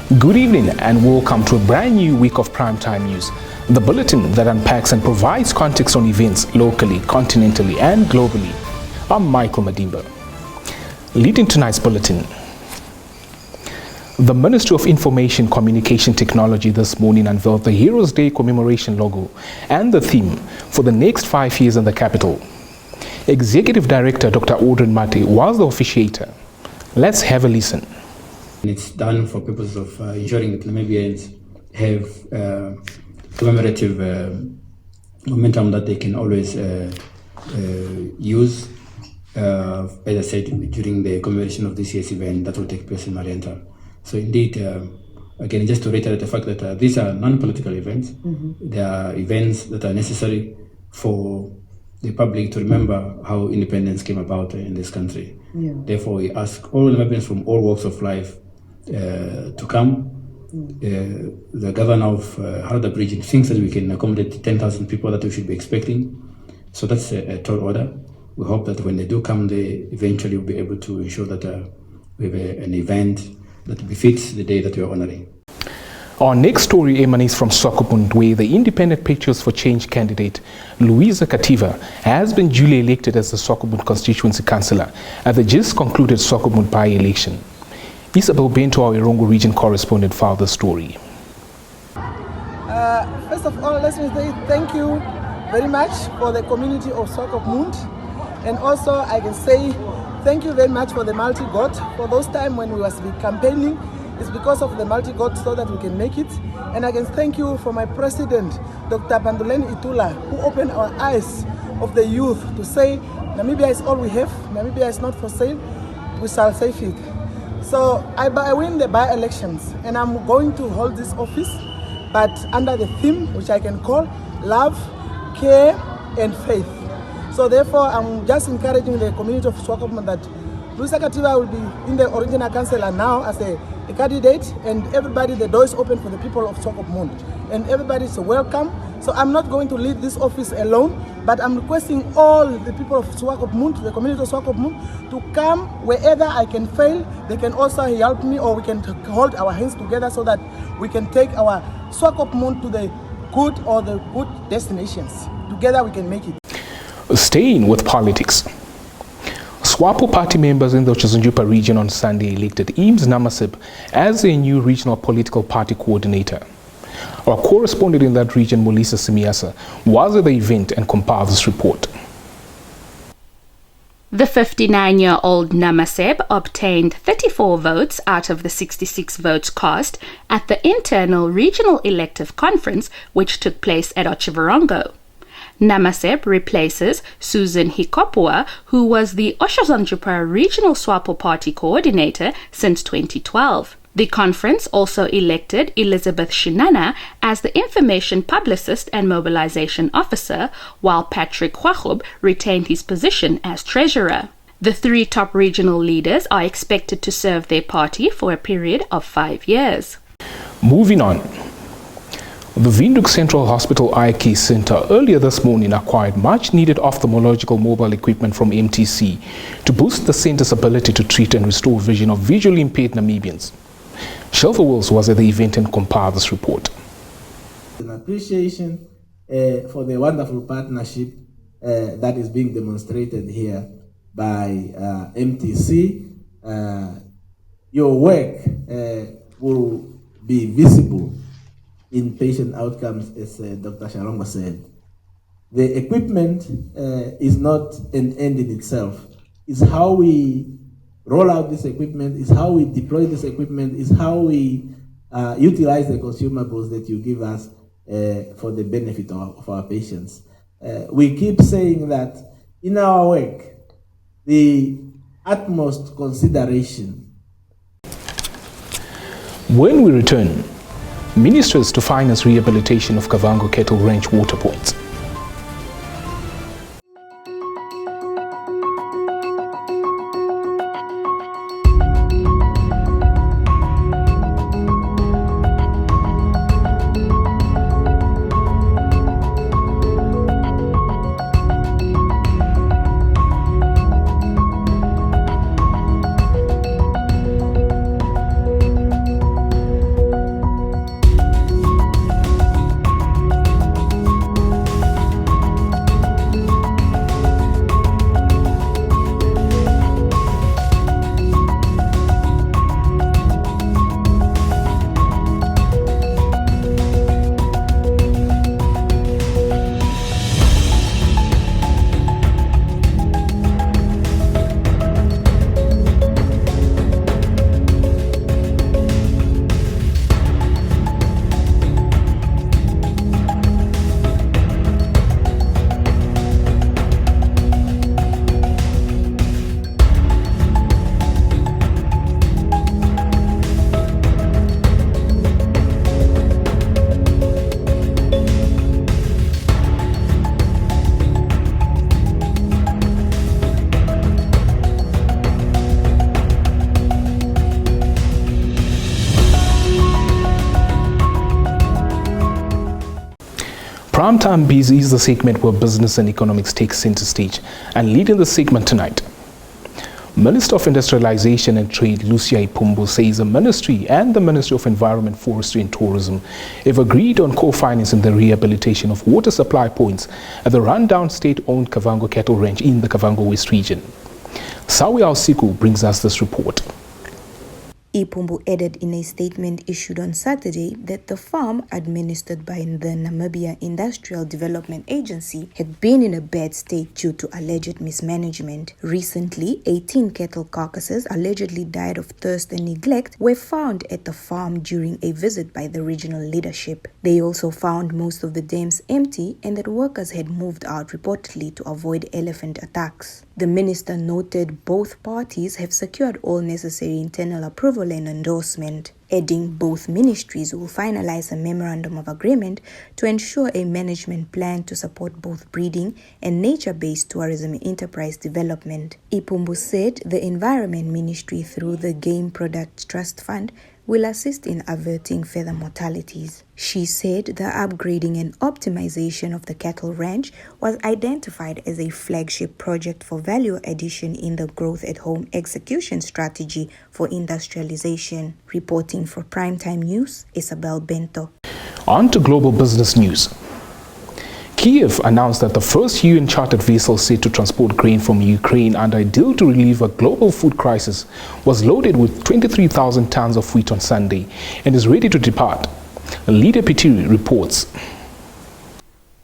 Good evening and welcome to a brand new week of Primetime News, the bulletin that unpacks and provides context on events locally, continentally and globally. I'm Michael Madimba. Leading tonight's bulletin, the Ministry of Information Communication Technology this morning unveiled the Heroes Day commemoration logo and the theme for the next 5 years in the capital. Executive Director Dr. Audrey Mate was the officiator. Let's have a listen. It's done for purposes of ensuring that Namibians have commemorative momentum that they can always use, as I said, during the commemoration of this year's event that will take place in Mariental. So indeed, again, just to reiterate the fact that these are non-political events. They are events that are necessary for the public to remember how independence came about in this country. Therefore, we ask all Namibians from all walks of life to come. The governor of Harada Bridge thinks that we can accommodate 10,000 people that we should be expecting. So that's a tall order. We hope that when they do come, they eventually will be able to ensure that we have an event that befits the day that we are honoring. Our next story emanates from Swakopmund, where the Independent Patriots for Change candidate, Louisa Kativa, has been duly elected as the Swakopmund constituency councillor at the just concluded Swakopmund by-election. Isabel Bento, our Irongo region correspondent, filed the story. First of all, let me say thank you very much for the community of Swakopmund. And also I can say thank you very much for the multi-God. For those times when we was campaigning, it's because of the multi-God so that we can make it. And I can thank you for my president, Dr. Banduleni Itula, who opened our eyes of the youth to say, Namibia is all we have, Namibia is not for sale, we shall save it. So I win the by-elections and I'm going to hold this office, but under the theme, which I can call love, care and faith. So therefore, I'm just encouraging the community of Swakopmund that Louisa Kativa will be in the original councillor now as a candidate, and everybody, the door is open for the people of Swakopmund and everybody is welcome. So I'm not going to lead this office alone, but I'm requesting all the people of Swakopmund, the community of Swakopmund, to come wherever I can fail. They can also help me, or we can hold our hands together so that we can take our Swakopmund to the good or the good destinations. Together we can make it. Staying with politics, SWAPO party members in the Chizunjupa region on Sunday elected Eames Namasib as their new regional political party coordinator. Our correspondent in that region, Molisa Simiasa, was at the event and compiled this report. The 59-year-old Namaseb obtained 34 votes out of the 66 votes cast at the internal regional elective conference, which took place at Otjiwarongo. Namaseb replaces Susan Hikopua, who was the Oshazanjupa Regional SWAPO Party coordinator since 2012. The conference also elected Elizabeth Shinana as the Information Publicist and Mobilization Officer, while Patrick Huachub retained his position as Treasurer. The three top regional leaders are expected to serve their party for a period of 5 years. Moving on. The Windhoek Central Hospital Eye Care Center earlier this morning acquired much-needed ophthalmological mobile equipment from MTC to boost the center's ability to treat and restore vision of visually impaired Namibians. Shelva Wills was at the event and compiled this report. An appreciation for the wonderful partnership that is being demonstrated here by MTC. Your work will be visible in patient outcomes, as Dr. Shalonga said. The equipment is not an end in itself. It's how we roll out this equipment, is how we deploy this equipment, is how we utilize the consumables that you give us for the benefit of our patients. We keep saying that in our work, the utmost consideration. When we return, ministers to finance rehabilitation of Kavango Kettle Ranch water points. Primetime Busy is the segment where business and economics take center stage, and leading the segment tonight, Minister of Industrialization and Trade Lucia Ipumbu says the Ministry and the Ministry of Environment, Forestry and Tourism have agreed on co-financing the rehabilitation of water supply points at the rundown state-owned Kavango Cattle Ranch in the Kavango West region. Sawi Al-Siku brings us this report. Ipumbu added in a statement issued on Saturday that the farm, administered by the Namibia Industrial Development Agency, had been in a bad state due to alleged mismanagement. Recently, 18 cattle carcasses allegedly died of thirst and neglect were found at the farm during a visit by the regional leadership. They also found most of the dams empty and that workers had moved out reportedly to avoid elephant attacks. The minister noted both parties have secured all necessary internal approval and endorsement, adding both ministries will finalize a memorandum of agreement to ensure a management plan to support both breeding and nature-based tourism enterprise development. Ipumbu said the Environment Ministry, through the Game Products Trust Fund, will assist in averting further mortalities. She said the upgrading and optimization of the cattle ranch was identified as a flagship project for value addition in the Growth at Home execution strategy for industrialization. Reporting for Primetime News, Isabel Bento. On to global business news. Kiev announced that the first UN chartered vessel set to transport grain from Ukraine under a deal to relieve a global food crisis was loaded with 23,000 tons of wheat on Sunday and is ready to depart. Lydia Pitiri reports.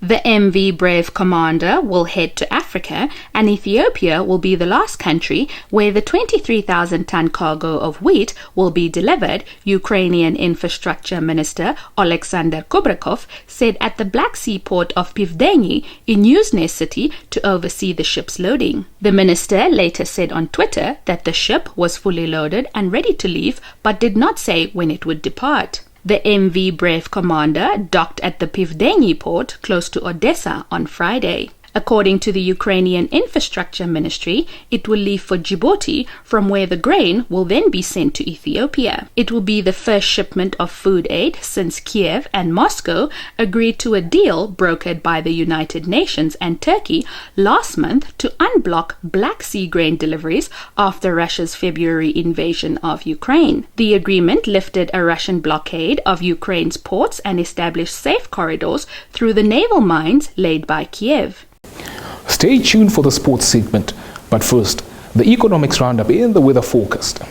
The MV Brave Commander will head to Africa, and Ethiopia will be the last country where the 23,000-ton cargo of wheat will be delivered, Ukrainian Infrastructure Minister Oleksandr Kubrakov said at the Black Sea port of Pivdeny in Yuzhny City to oversee the ship's loading. The minister later said on Twitter that the ship was fully loaded and ready to leave, but did not say when it would depart. The MV Brave Commander docked at the Pivdeny port close to Odessa on Friday. According to the Ukrainian Infrastructure Ministry, it will leave for Djibouti, from where the grain will then be sent to Ethiopia. It will be the first shipment of food aid since Kiev and Moscow agreed to a deal brokered by the United Nations and Turkey last month to unblock Black Sea grain deliveries after Russia's February invasion of Ukraine. The agreement lifted a Russian blockade of Ukraine's ports and established safe corridors through the naval mines laid by Kiev. Stay tuned for the sports segment, but first, the economics roundup and the weather forecast.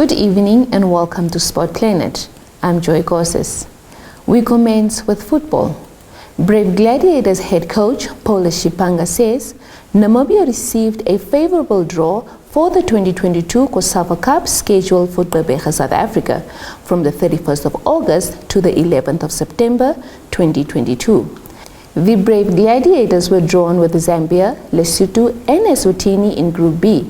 Good evening and welcome to Sport Planet. I'm Joy Gorses. We commence with football. Brave Gladiators head coach Paula Shipanga says Namibia received a favorable draw for the 2022 COSAFA Cup scheduled for Gqeberha, South Africa from the 31st of August to the 11th of September 2022. The Brave Gladiators were drawn with Zambia, Lesotho and Eswatini in Group B.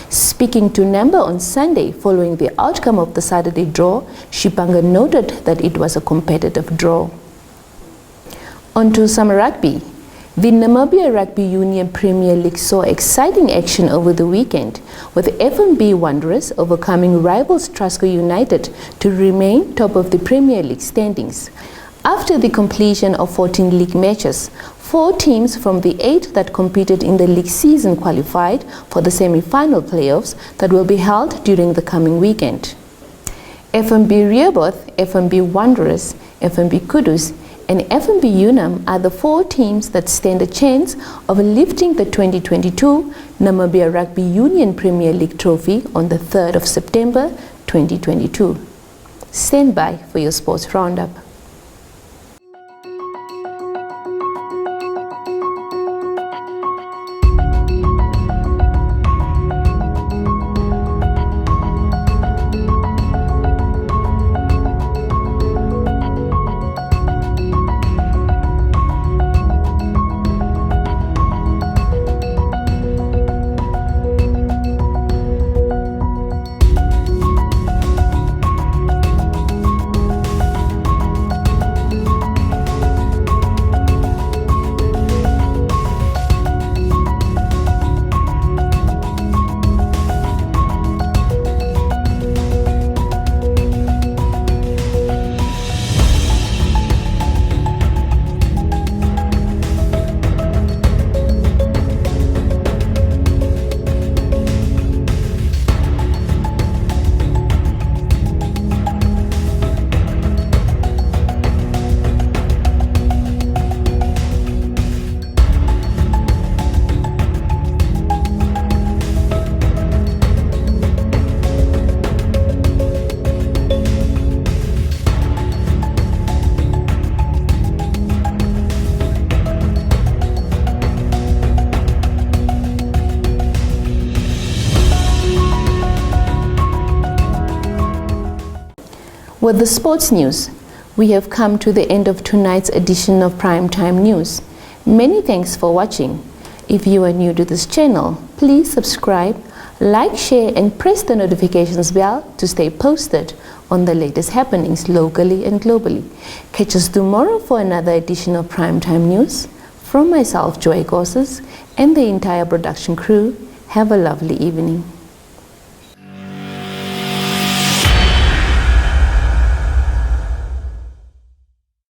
Speaking to Number on Sunday following the outcome of the Saturday draw, Shipanga noted that it was a competitive draw. On to some rugby. The Namibia Rugby Union Premier League saw exciting action over the weekend, with FNB Wanderers overcoming rivals Trasco United to remain top of the Premier League standings. After the completion of 14 league matches, 4 teams from the 8 that competed in the league season qualified for the semi-final playoffs that will be held during the coming weekend. FNB Rehoboth, FNB Wanderers, FNB Kudus and FNB Unam are the 4 teams that stand a chance of lifting the 2022 Namibia Rugby Union Premier League trophy on the 3rd of September 2022. Stand by for your sports roundup. With the sports news, we have come to the end of tonight's edition of Primetime News. Many thanks for watching. If you are new to this channel, please subscribe, like, share and press the notifications bell to stay posted on the latest happenings locally and globally. Catch us tomorrow for another edition of Primetime News. From myself, Joy Gorses, and the entire production crew, have a lovely evening.